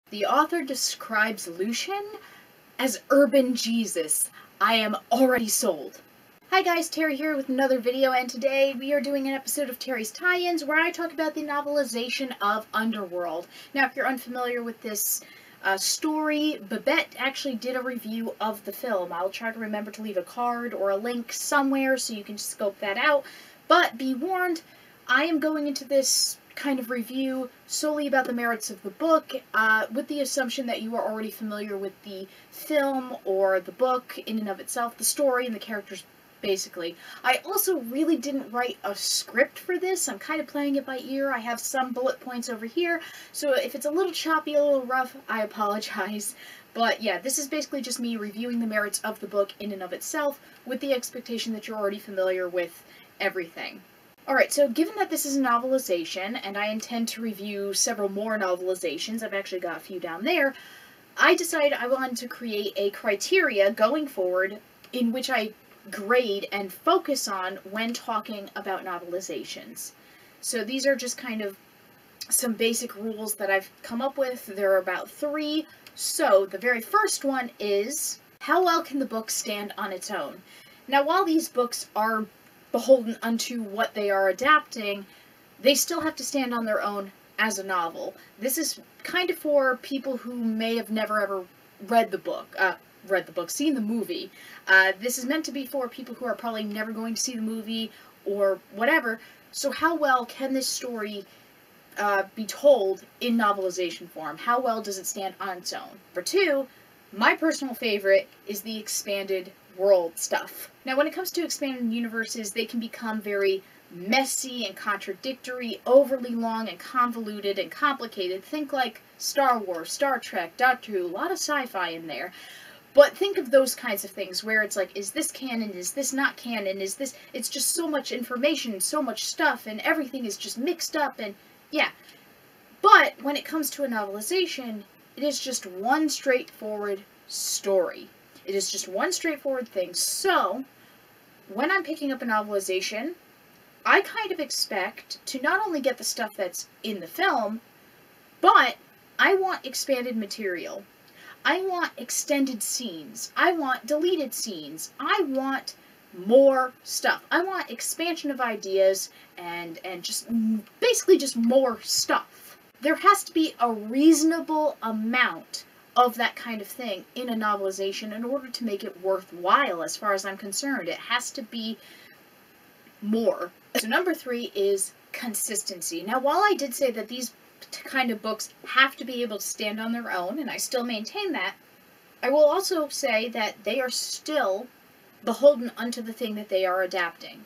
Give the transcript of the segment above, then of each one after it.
The author describes Lucian as urban Jesus. I am already sold. Hi guys, Terry here with another video, and today we are doing an episode of Terry's Tie-Ins where I talk about the novelization of Underworld. Now, if you're unfamiliar with this story, Babette actually did a review of the film. I'll try to remember to leave a card or a link somewhere so you can scope that out. But be warned, I am going into this kind of review solely about the merits of the book, with the assumption that you are already familiar with the film or the book in and of itself, the story and the characters, basically. I also really didn't write a script for this. I'm kind of playing it by ear. I have some bullet points over here, so if it's a little choppy, a little rough, I apologize. But yeah, this is basically just me reviewing the merits of the book in and of itself, with the expectation that you're already familiar with everything. Alright, so given that this is a novelization, and I intend to review several more novelizations, I've actually got a few down there, I decided I wanted to create a criteria going forward in which I grade and focus on when talking about novelizations. So these are just kind of some basic rules that I've come up with. There are about 3. So the very first one is, how well can the book stand on its own? Now, while these books are beholden unto what they are adapting, they still have to stand on their own as a novel. This is kind of for people who may have never ever seen the movie. This is meant to be for people who are probably never going to see the movie or whatever. So how well can this story be told in novelization form? How well does it stand on its own? For 2, my personal favorite is the expanded world stuff. Now, when it comes to expanded universes, they can become very messy and contradictory, overly long and convoluted and complicated. Think like Star Wars, Star Trek, Doctor Who, a lot of sci-fi in there. But think of those kinds of things where it's like, is this canon, is this not canon, is this... It's just so much information, so much stuff, and everything is just mixed up, and yeah. But when it comes to a novelization, it is just one straightforward story. It is just one straightforward thing. So, when I'm picking up a novelization, I kind of expect to not only get the stuff that's in the film, but I want expanded material. I want extended scenes. I want deleted scenes. I want more stuff. I want expansion of ideas and just basically just more stuff. There has to be a reasonable amount of that kind of thing in a novelization in order to make it worthwhile, as far as I'm concerned. It has to be more. So number 3 is consistency. Now, while I did say that these kind of books have to be able to stand on their own, and I still maintain that, I will also say that they are still beholden unto the thing that they are adapting,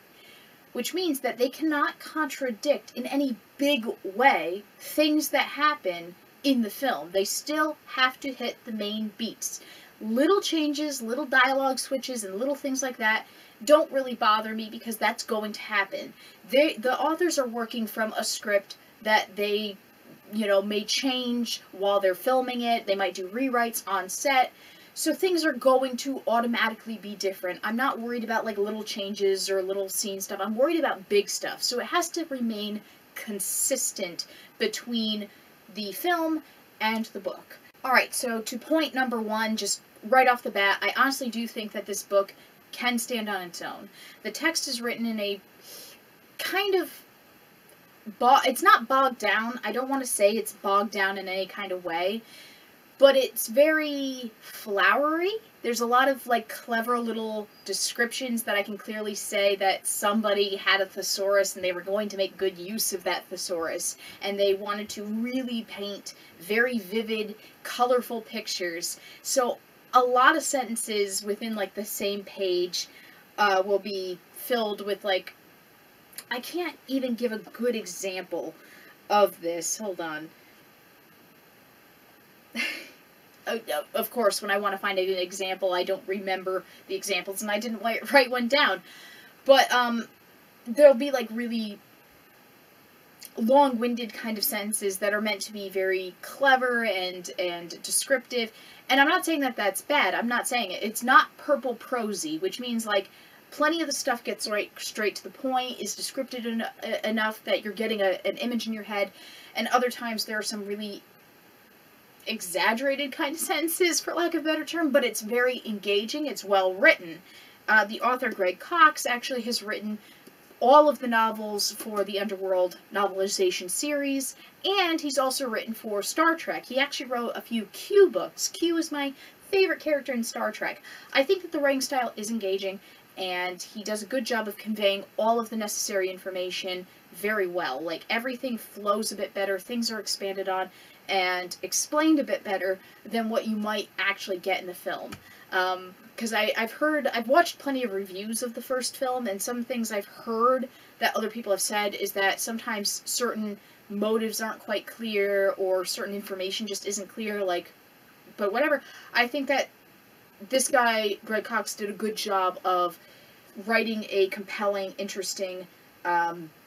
which means that they cannot contradict in any big way things that happen in the film. They still have to hit the main beats. Little changes, little dialogue switches, and little things like that don't really bother me because that's going to happen. The authors are working from a script that they, may change while they're filming it. They might do rewrites on set. So things are going to automatically be different. I'm not worried about like little changes or little scene stuff. I'm worried about big stuff. So it has to remain consistent between the film and the book. Alright, so to point number 1, just right off the bat, I honestly do think that this book can stand on its own. The text is written in a kind of... it's not bogged down. I don't want to say it's bogged down in any kind of way, but it's very flowery. There's a lot of like clever little descriptions that I can clearly say that somebody had a thesaurus and they were going to make good use of that thesaurus, and they wanted to really paint very vivid, colorful pictures. So a lot of sentences within like the same page will be filled with like, I can't even give a good example of this. Hold on. Of course, when I want to find an example, I don't remember the examples, and I didn't write one down. But there'll be like really long-winded kind of sentences that are meant to be very clever and descriptive. And I'm not saying that that's bad. I'm not saying it. It's not purple prosy, which means like plenty of the stuff gets right straight to the point, is descriptive enough that you're getting an image in your head, and other times there are some really exaggerated kind of sentences, for lack of a better term, but it's very engaging. It's well written. The author Greg Cox actually has written all of the novels for the Underworld novelization series, and he's also written for Star Trek. He actually wrote a few Q books. Q is my favorite character in Star Trek. I think that the writing style is engaging, and he does a good job of conveying all of the necessary information very well. Like, everything flows a bit better, things are expanded on and explained a bit better than what you might actually get in the film. Because I've watched plenty of reviews of the first film, and some things I've heard that other people have said is that sometimes certain motives aren't quite clear, or certain information just isn't clear, like, but whatever. I think that this guy, Greg Cox, did a good job of writing a compelling, interesting,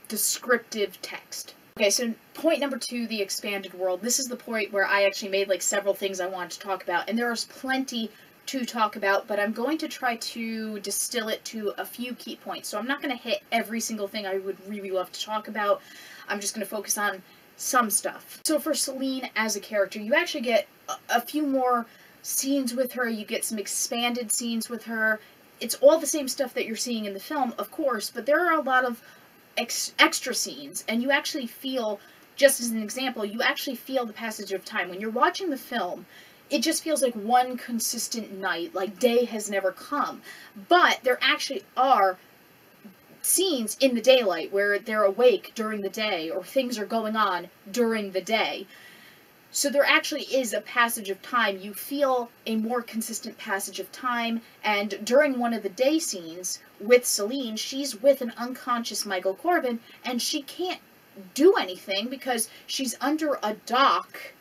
descriptive text. Okay, so point number 2, the expanded world. This is the point where I actually made, like, several things I wanted to talk about, and there is plenty to talk about, but I'm going to try to distill it to a few key points. So I'm not going to hit every single thing I would really love to talk about. I'm just going to focus on some stuff. So for Celine as a character, you actually get a few more scenes with her. You get some expanded scenes with her. It's all the same stuff that you're seeing in the film, of course, but there are a lot of extra scenes, and you actually feel, just as an example, you actually feel the passage of time. When you're watching the film, it just feels like one consistent night, like day has never come. But there actually are scenes in the daylight where they're awake during the day, or things are going on during the day. So there actually is a passage of time. You feel a more consistent passage of time, and during one of the day scenes with Celine, she's with an unconscious Michael Corbin, and she can't do anything because she's under a dock.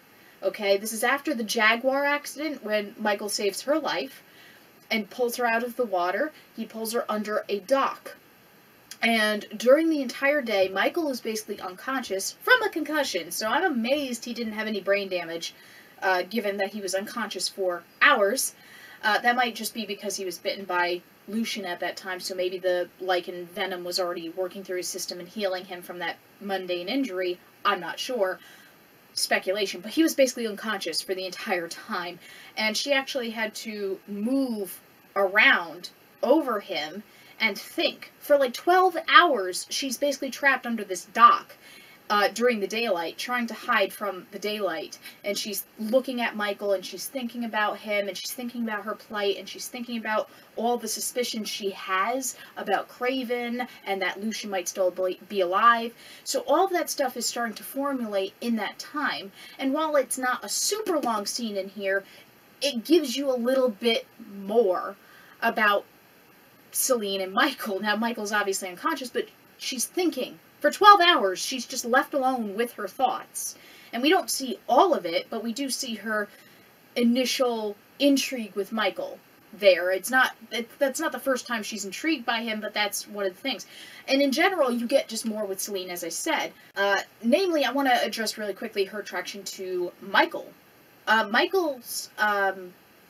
Okay, this is after the Jaguar accident, when Michael saves her life and pulls her out of the water. He pulls her under a dock. And during the entire day, Michael is basically unconscious from a concussion. So I'm amazed he didn't have any brain damage, given that he was unconscious for hours. That might just be because he was bitten by Lucian at that time, so maybe the lichen venom was already working through his system and healing him from that mundane injury. I'm not sure. Speculation. But he was basically unconscious for the entire time. And she actually had to move around over him and think. For like 12 hours, she's basically trapped under this dock during the daylight, trying to hide from the daylight. And she's looking at Michael, and she's thinking about him, and she's thinking about her plight, and she's thinking about all the suspicions she has about Craven, and that Lucian might still be alive. So all of that stuff is starting to formulate in that time. And while it's not a super long scene in here, it gives you a little bit more about Celine and Michael. Now, Michael's obviously unconscious, but she's thinking. For 12 hours, she's just left alone with her thoughts. And we don't see all of it, but we do see her initial intrigue with Michael there. That's not the first time she's intrigued by him, but that's one of the things. And in general, you get just more with Celine, as I said. Namely, I want to address really quickly her attraction to Michael. Michael's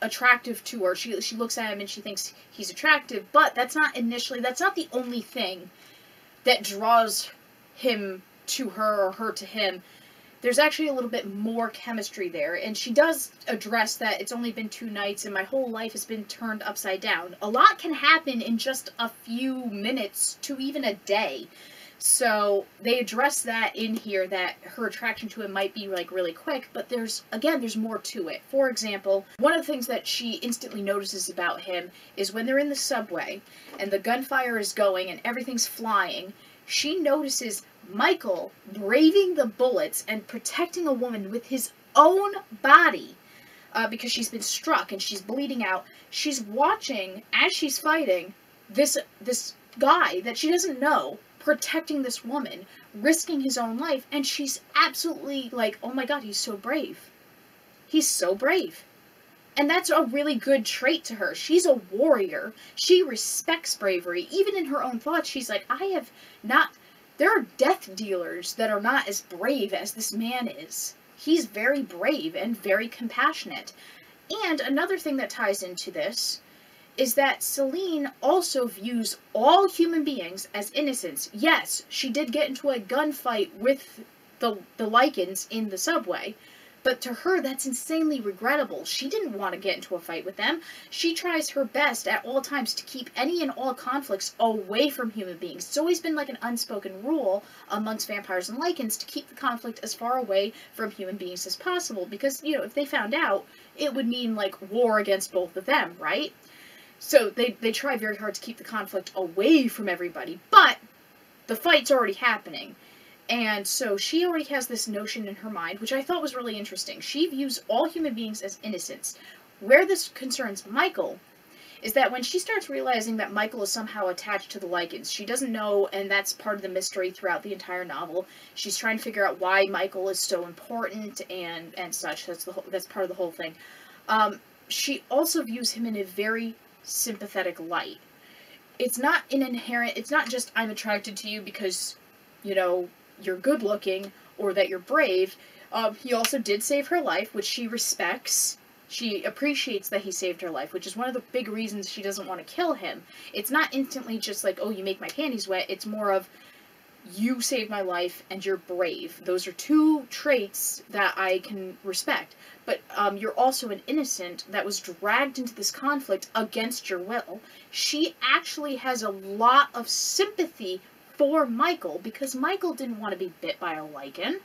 attractive to her. She looks at him and she thinks he's attractive, but that's not the only thing that draws him to her or her to him. There's actually a little bit more chemistry there, and she does address that it's only been 2 nights and my whole life has been turned upside down. A lot can happen in just a few minutes to even a day. So they address that in here, that her attraction to him might be like really quick, but there's more to it. For example, one of the things that she instantly notices about him is when they're in the subway and the gunfire is going and everything's flying, she notices Michael braving the bullets and protecting a woman with his own body because she's been struck and she's bleeding out. She's watching, as she's fighting, this guy that she doesn't know protecting this woman, risking his own life, and she's absolutely like, oh my god, he's so brave. He's so brave. And that's a really good trait to her. She's a warrior. She respects bravery. Even in her own thoughts, she's like, there are death dealers that are not as brave as this man is. He's very brave and very compassionate. And another thing that ties into this is that Celine also views all human beings as innocents. Yes, she did get into a gunfight with the lichens in the subway, But to her, that's insanely regrettable. She didn't want to get into a fight with them. She tries her best at all times to keep any and all conflicts away from human beings. It's always been like an unspoken rule amongst vampires and lycans to keep the conflict as far away from human beings as possible. Because, you know, if they found out, it would mean, like, war against both of them, right? So they try very hard to keep the conflict away from everybody. But the fight's already happening. And so she already has this notion in her mind, which I thought was really interesting. She views all human beings as innocents. Where this concerns Michael is that when she starts realizing that Michael is somehow attached to the Lycans, she doesn't know, and that's part of the mystery throughout the entire novel. She's trying to figure out why Michael is so important and such. That's part of the whole thing. She also views him in a very sympathetic light. It's not just I'm attracted to you because, you know, you're good looking or that you're brave. He also did save her life, which she respects. She appreciates that he saved her life, which is one of the big reasons she doesn't want to kill him. It's not instantly just like, oh, you make my panties wet. It's more of, you saved my life and you're brave. Those are two traits that I can respect. But you're also an innocent that was dragged into this conflict against your will. She actually has a lot of sympathy for Michael, because Michael didn't want to be bit by a lycan.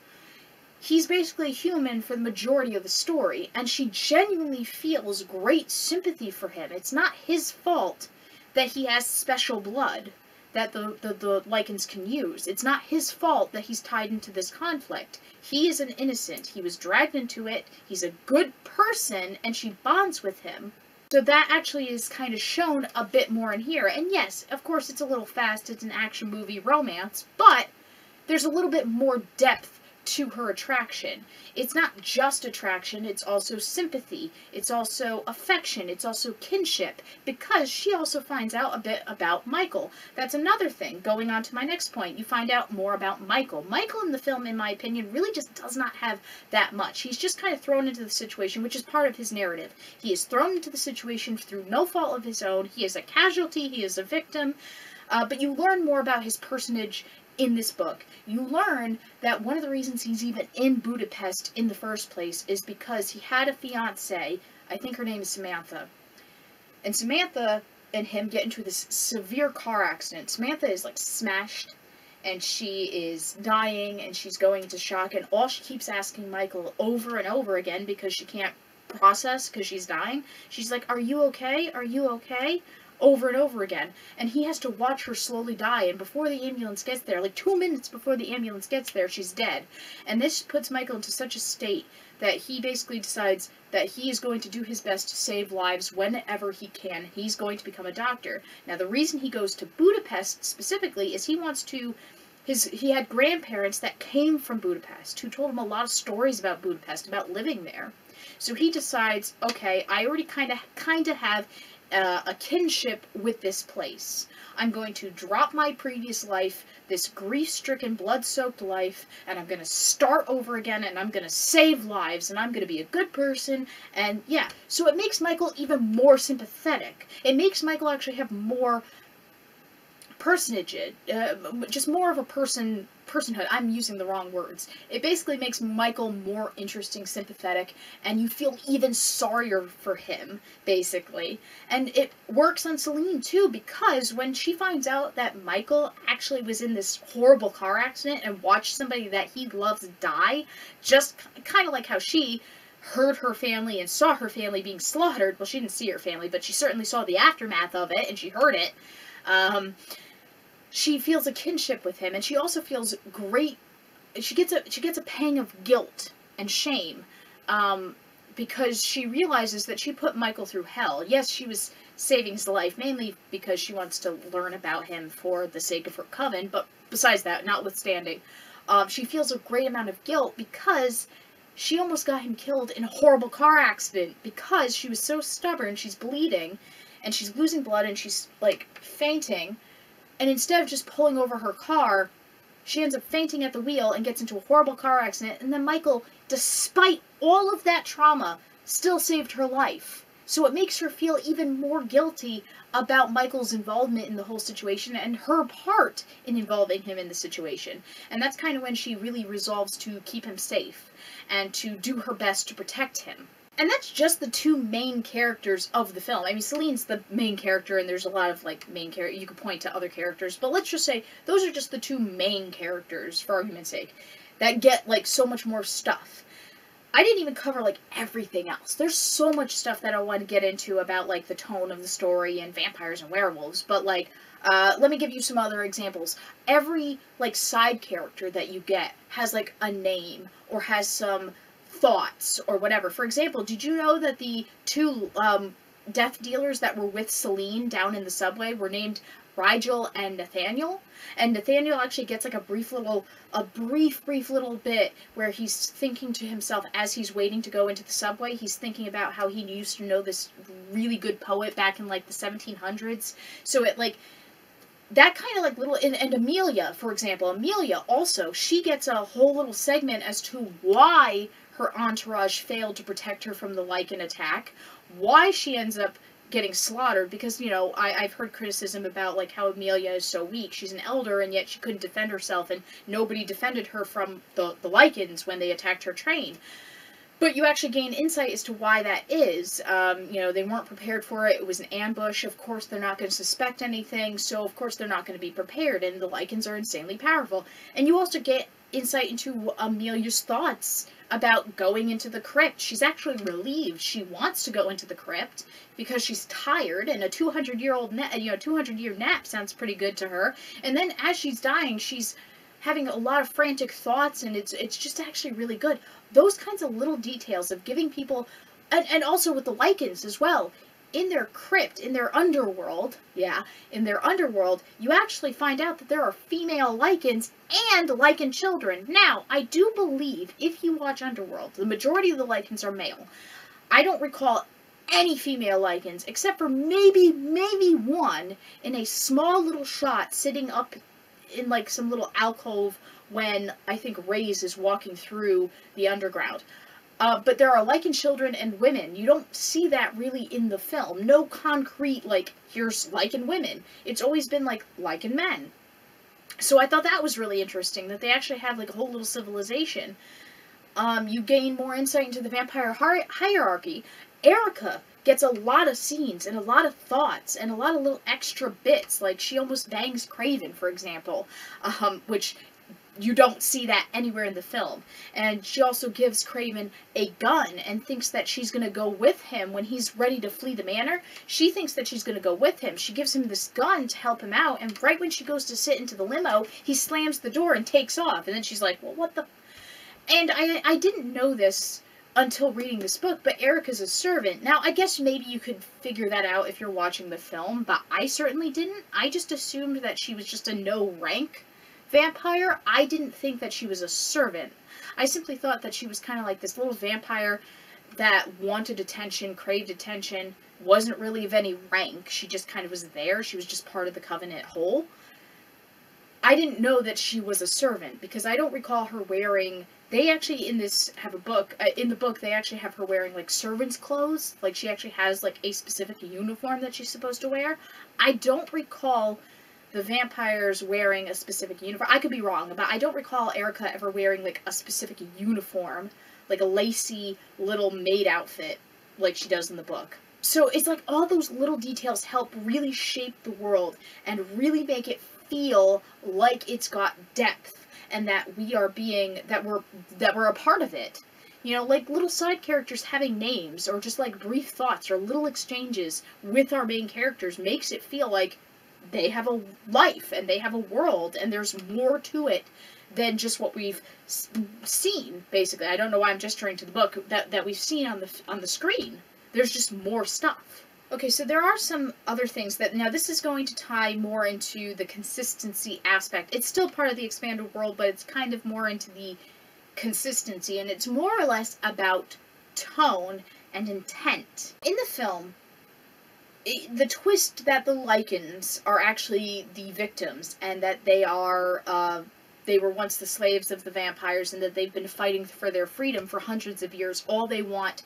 He's basically human for the majority of the story, and she genuinely feels great sympathy for him. It's not his fault that he has special blood that the lycans can use. It's not his fault that he's tied into this conflict. He is an innocent. He was dragged into it. He's a good person, and she bonds with him. So that actually is kind of shown a bit more in here. And yes, of course, it's a little fast. It's an action movie romance, but there's a little bit more depth to her attraction. It's not just attraction, it's also sympathy. It's also affection. It's also kinship, because she also finds out a bit about Michael. That's another thing. Going on to my next point, you find out more about Michael. Michael in the film, in my opinion, really just does not have that much. He's just kind of thrown into the situation, which is part of his narrative. He is thrown into the situation through no fault of his own. He is a casualty. He is a victim. But you learn more about his personage in this book. You learn that one of the reasons he's even in Budapest in the first place is because he had a fiancée. I think her name is Samantha. And Samantha and him get into this severe car accident. Samantha is, like, smashed, and she is dying, and she's going into shock, and all she keeps asking Michael over and over again, because she can't process because she's dying, she's like, "Are you okay? Are you okay?" Over and over again, and he has to watch her slowly die, and before the ambulance gets there, like 2 minutes before the ambulance gets there, she's dead. And this puts Michael into such a state that he basically decides that he is going to do his best to save lives whenever he can. He's going to become a doctor. Now, the reason he goes to Budapest specifically is he wants to... He had grandparents that came from Budapest who told him a lot of stories about Budapest, about living there. So he decides, okay, I already kind of have a kinship with this place. I'm going to drop my previous life, this grief-stricken, blood-soaked life, and I'm going to start over again, and I'm going to save lives, and I'm going to be a good person, and yeah. So it makes Michael even more sympathetic. It makes Michael actually have more personage, just more of a personhood. I'm using the wrong words. It basically makes Michael more interesting, sympathetic, and you feel even sorrier for him, basically. And it works on Celine, too, because when she finds out that Michael actually was in this horrible car accident and watched somebody that he loves die, just kind of like how she heard her family and saw her family being slaughtered. Well, she didn't see her family, but she certainly saw the aftermath of it, and she heard it. She feels a kinship with him, and she also feels great. She gets a pang of guilt and shame, because she realizes that she put Michael through hell. Yes, she was saving his life, mainly because she wants to learn about him for the sake of her coven, but besides that, notwithstanding, she feels a great amount of guilt because she almost got him killed in a horrible car accident because she was so stubborn. She's bleeding, and she's losing blood, and she's, like, fainting. And instead of just pulling over her car, she ends up fainting at the wheel and gets into a horrible car accident. And then Michael, despite all of that trauma, still saved her life. So it makes her feel even more guilty about Michael's involvement in the whole situation and her part in involving him in the situation. And that's kind of when she really resolves to keep him safe. and to do her best to protect him. And that's just the two main characters of the film. I mean, Celine's the main character, and there's a lot of, like, main characters. You could point to other characters, but let's just say those are just the two main characters, for argument's sake, that get, like, so much more stuff. I didn't even cover, like, everything else. There's so much stuff that I want to get into about, like, the tone of the story and vampires and werewolves, but, like, let me give you some other examples. Every, like, side character that you get has, like, a name, or has some thoughts, or whatever. For example, did you know that the two, death dealers that were with Celine down in the subway were named Rigel and Nathaniel? And Nathaniel actually gets, like, a brief little bit where he's thinking to himself as he's waiting to go into the subway. He's thinking about how he used to know this really good poet back in, like, the 1700s. So it, like, that kind of, like, little, and Amelia, for example, Amelia also, she gets a whole little segment as to why her entourage failed to protect her from the Lycan attack, why she ends up getting slaughtered, because, you know, I've heard criticism about, like, how Amelia is so weak. She's an elder, and yet she couldn't defend herself, and nobody defended her from the Lycans when they attacked her train. But you actually gain insight as to why that is. You know, they weren't prepared for it. It was an ambush. Of course, they're not going to suspect anything, so of course they're not going to be prepared, and the Lycans are insanely powerful. And you also get insight into Amelia's thoughts about going into the crypt. She's actually relieved. She wants to go into the crypt because she's tired, and a 200-year nap sounds pretty good to her. And then as she's dying, she's having a lot of frantic thoughts, and it's just actually really good. Those kinds of little details of giving people, and also with the Lycans as well, in their crypt, in their underworld, you actually find out that there are female Lycans and Lycan children. Now, I do believe, if you watch Underworld, the majority of the Lycans are male. I don't recall any female Lycans, except for maybe one in a small little shot sitting up in, like, some little alcove when, I think, Reyes is walking through the underground. But there are Lycan children and women. You don't see that really in the film. No concrete, like, here's Lycan women. It's always been, like, Lycan men. So I thought that was really interesting, that they actually have, like, a whole little civilization. You gain more insight into the vampire hierarchy. Erica gets a lot of scenes and a lot of thoughts and a lot of little extra bits. Like, she almost bangs Craven, for example, which you don't see that anywhere in the film. And she also gives Craven a gun and thinks that she's going to go with him when he's ready to flee the manor. She thinks that she's going to go with him. She gives him this gun to help him out, and right when she goes to sit into the limo, he slams the door and takes off. And then she's like, well, what the... And I didn't know this until reading this book, but Erica's a servant. Now, I guess maybe you could figure that out if you're watching the film, but I certainly didn't. I just assumed that she was just a no-rank vampire. I didn't think that she was a servant. I simply thought that she was kind of like this little vampire that wanted attention, craved attention, wasn't really of any rank. She just kind of was there. She was just part of the Covenant whole. I didn't know that she was a servant, because I don't recall her wearing... They actually, in this, have a book, in the book, they actually have her wearing, like, servant's clothes. Like, she actually has, like, a specific uniform that she's supposed to wear. I don't recall the vampires wearing a specific uniform. I could be wrong, but I don't recall Erica ever wearing, like, a specific uniform, like a lacy little maid outfit, like she does in the book. So it's like all those little details help really shape the world and really make it feel like it's got depth, and that we're a part of it. You know, like little side characters having names, or just like brief thoughts or little exchanges with our main characters makes it feel like they have a life and they have a world, and there's more to it than just what we've seen, basically. I don't know why I'm gesturing to the book, that we've seen on the screen. There's just more stuff. Okay, so there are some other things that, now this is going to tie more into the consistency aspect. It's still part of the expanded world, but it's kind of more into the consistency, and it's more or less about tone and intent. In the film, the twist that the Lycans are actually the victims, and that they were once the slaves of the vampires, and that they've been fighting for their freedom for hundreds of years. All they want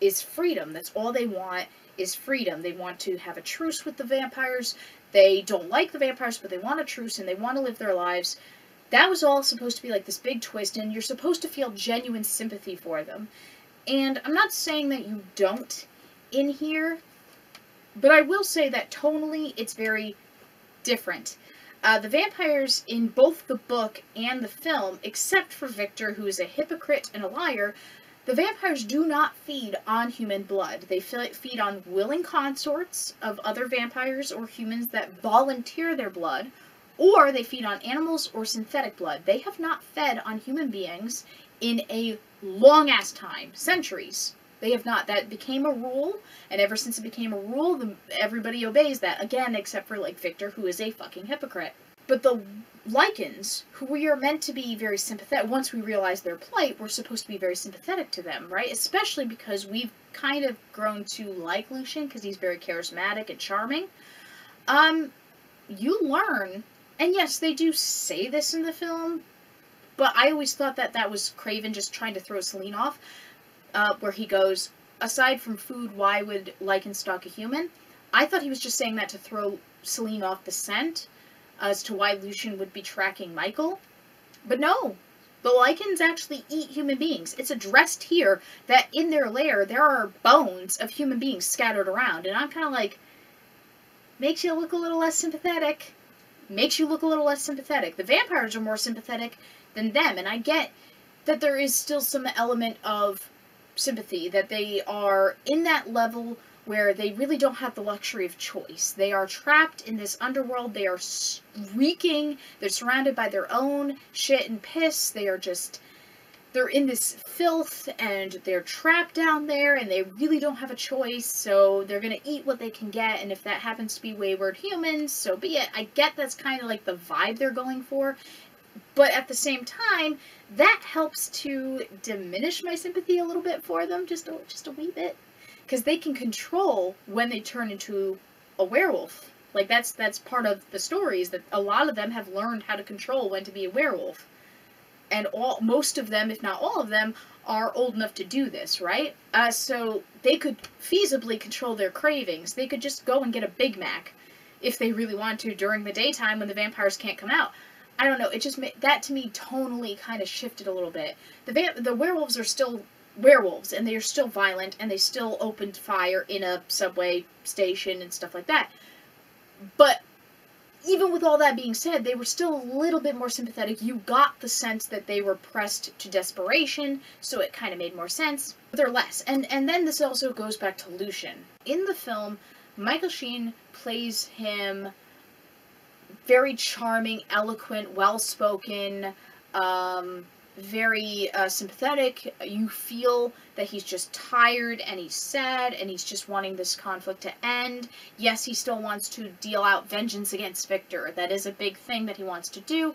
is freedom. That's all they want, is freedom. They want to have a truce with the vampires. They don't like the vampires, but they want a truce, and they want to live their lives That was all supposed to be like this big twist, and you're supposed to feel genuine sympathy for them. And I'm not saying that you don't in here, but I will say that tonally it's very different. The vampires in both the book and the film, except for Victor, who is a hypocrite and a liar, the vampires do not feed on human blood. They feed on willing consorts of other vampires or humans that volunteer their blood, or they feed on animals or synthetic blood. They have not fed on human beings in a long-ass time, centuries. They have not. That became a rule, and ever since it became a rule, everybody obeys that. Again, except for, like, Victor, who is a fucking hypocrite. But the Lycans, who we are meant to be very sympathetic, once we realize their plight, we're supposed to be very sympathetic to them, right? Especially because we've kind of grown to like Lucian, because he's very charismatic and charming. You learn, and yes, they do say this in the film, but I always thought that that was Craven just trying to throw Celine off, where he goes, aside from food, why would Lycan stalk a human? I thought he was just saying that to throw Celine off the scent, as to why Lucian would be tracking Michael. But no, the Lycans actually eat human beings. It's addressed here that in their lair there are bones of human beings scattered around, and I'm kind of like, makes you look a little less sympathetic. Makes you look a little less sympathetic. The vampires are more sympathetic than them, and I get that there is still some element of sympathy, that they are in that level where they really don't have the luxury of choice. They are trapped in this underworld. They are reeking. They're surrounded by their own shit and piss. They are just, they're in this filth, and they're trapped down there, and they really don't have a choice, so they're gonna eat what they can get, and if that happens to be wayward humans, so be it. I get that's kind of like the vibe they're going for, but at the same time, that helps to diminish my sympathy a little bit for them, just a wee bit. Because they can control when they turn into a werewolf. Like, that's part of the story, is that a lot of them have learned how to control when to be a werewolf. And most of them, if not all of them, are old enough to do this, right? So they could feasibly control their cravings. They could just go and get a Big Mac if they really want to during the daytime when the vampires can't come out. I don't know, it just that to me tonally kind of shifted a little bit. The werewolves are still werewolves, and they are still violent, and they still opened fire in a subway station and stuff like that. But even with all that being said, they were still a little bit more sympathetic. You got the sense that they were pressed to desperation, so it kind of made more sense. But they're less. And then this also goes back to Lucian. In the film, Michael Sheen plays him very charming, eloquent, well-spoken, very sympathetic. You feel that he's just tired and he's sad and he's just wanting this conflict to end. Yes, he still wants to deal out vengeance against Victor. That is a big thing that he wants to do.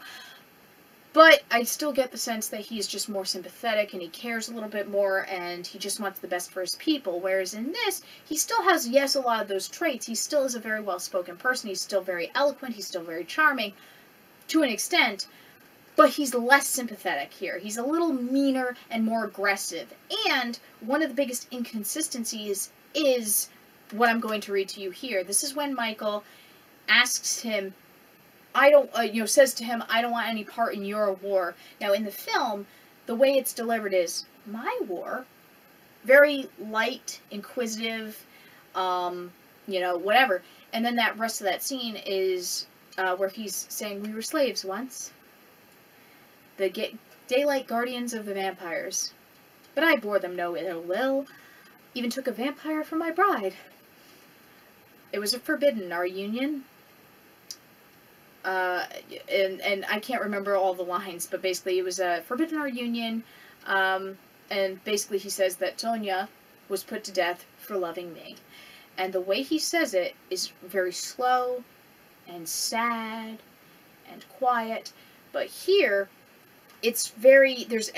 But I still get the sense that he's just more sympathetic and he cares a little bit more and he just wants the best for his people. Whereas in this, he still has, yes, a lot of those traits. He still is a very well-spoken person. He's still very eloquent. He's still very charming to an extent. But he's less sympathetic here. He's a little meaner and more aggressive. And one of the biggest inconsistencies is what I'm going to read to you here. This is when Michael asks him, says to him, I don't want any part in your war. Now, in the film, the way it's delivered is, my war? Very light, inquisitive, whatever. And then that rest of that scene is where he's saying, we were slaves once. The daylight guardians of the vampires. But I bore them no ill will. Even took a vampire for my bride. It was forbidden, our union. And I can't remember all the lines, but basically it was forbidden our union. And basically he says that Tonya was put to death for loving me. And the way he says it is very slow and sad and quiet. But here, there's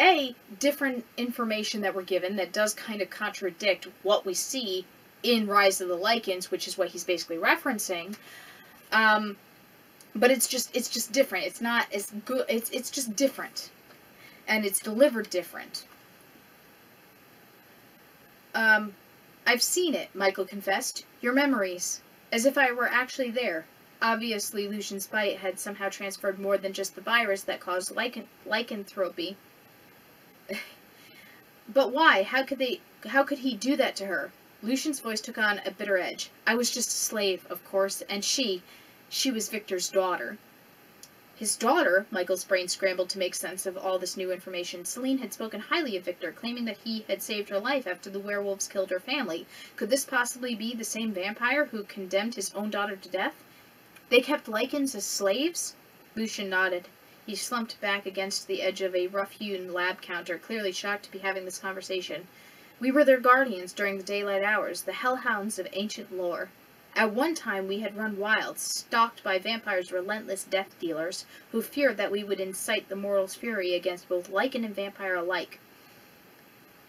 different information that we're given that does kind of contradict what we see in Rise of the Lycans, which is what he's basically referencing. But it's just different. It's not as good. It's just different. And it's delivered different. I've seen it, Michael confessed. Your memories. As if I were actually there. Obviously, Lucian's bite had somehow transferred more than just the virus that caused lycanthropy. But why? How could he do that to her? Lucian's voice took on a bitter edge. I was just a slave, of course, and she was Victor's daughter. His daughter? Michael's brain scrambled to make sense of all this new information. Celine had spoken highly of Victor, claiming that he had saved her life after the werewolves killed her family. Could this possibly be the same vampire who condemned his own daughter to death? They kept Lycans as slaves? Lucian nodded. He slumped back against the edge of a rough-hewn lab counter, clearly shocked to be having this conversation. We were their guardians during the daylight hours, the hellhounds of ancient lore. At one time we had run wild, stalked by vampires' relentless death dealers, who feared that we would incite the mortal's fury against both Lycan and vampire alike.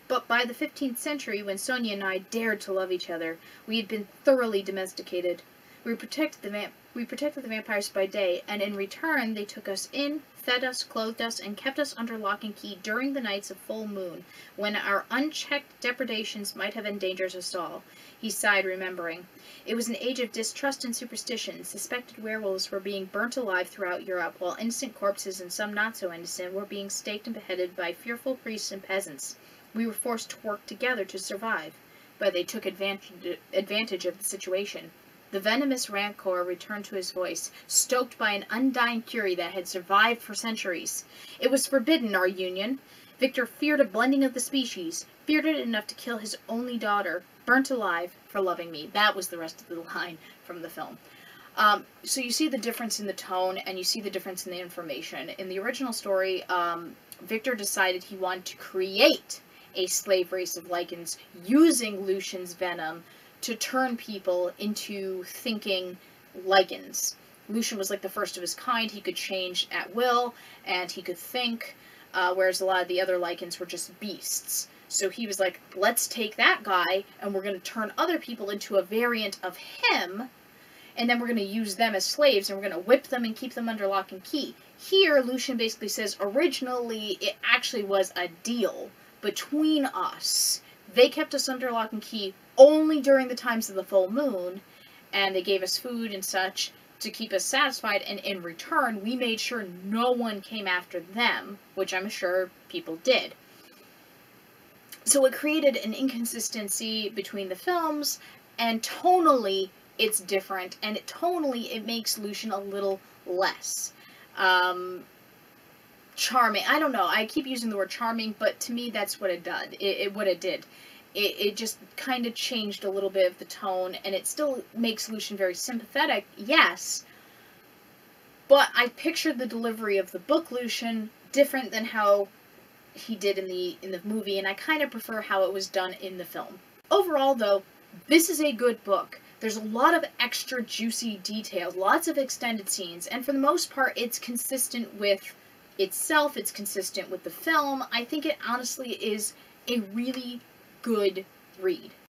But by the 15th century, when Sonia and I dared to love each other, we had been thoroughly domesticated. We protected the vampires by day, and in return they took us in, fed us, clothed us, and kept us under lock and key during the nights of full moon, when our unchecked depredations might have endangered us all. He sighed, remembering. It was an age of distrust and superstition. Suspected werewolves were being burnt alive throughout Europe, while innocent corpses, and some not so innocent, were being staked and beheaded by fearful priests and peasants. We were forced to work together to survive, but they took advantage of the situation. The venomous rancor returned to his voice, stoked by an undying fury that had survived for centuries. It was forbidden, our union. Victor feared a blending of the species, feared it enough to kill his only daughter, burnt alive for loving me. That was the rest of the line from the film. So you see the difference in the tone, and you see the difference in the information. In the original story, Victor decided he wanted to create a slave race of Lycans using Lucian's venom to turn people into thinking Lycans. Lucian was like the first of his kind. He could change at will, and he could think, whereas a lot of the other Lycans were just beasts. So he was like, let's take that guy, and we're going to turn other people into a variant of him, and then we're going to use them as slaves, and we're going to whip them and keep them under lock and key. Here, Lucian basically says, originally, it actually was a deal between us. They kept us under lock and key only during the times of the full moon, and they gave us food and such to keep us satisfied, and in return, we made sure no one came after them, which I'm sure people did. So it created an inconsistency between the films, and tonally, it's different, and tonally, it makes Lucian a little less charming. I don't know, I keep using the word charming, but to me, that's what it did. It just kind of changed a little bit of the tone, and it still makes Lucian very sympathetic, yes, but I pictured the delivery of the book Lucian different than how he did in the movie, and I kind of prefer how it was done in the film. Overall, though, this is a good book. There's a lot of extra juicy details, lots of extended scenes, and for the most part, it's consistent with itself, it's consistent with the film. I think it honestly is a really good read.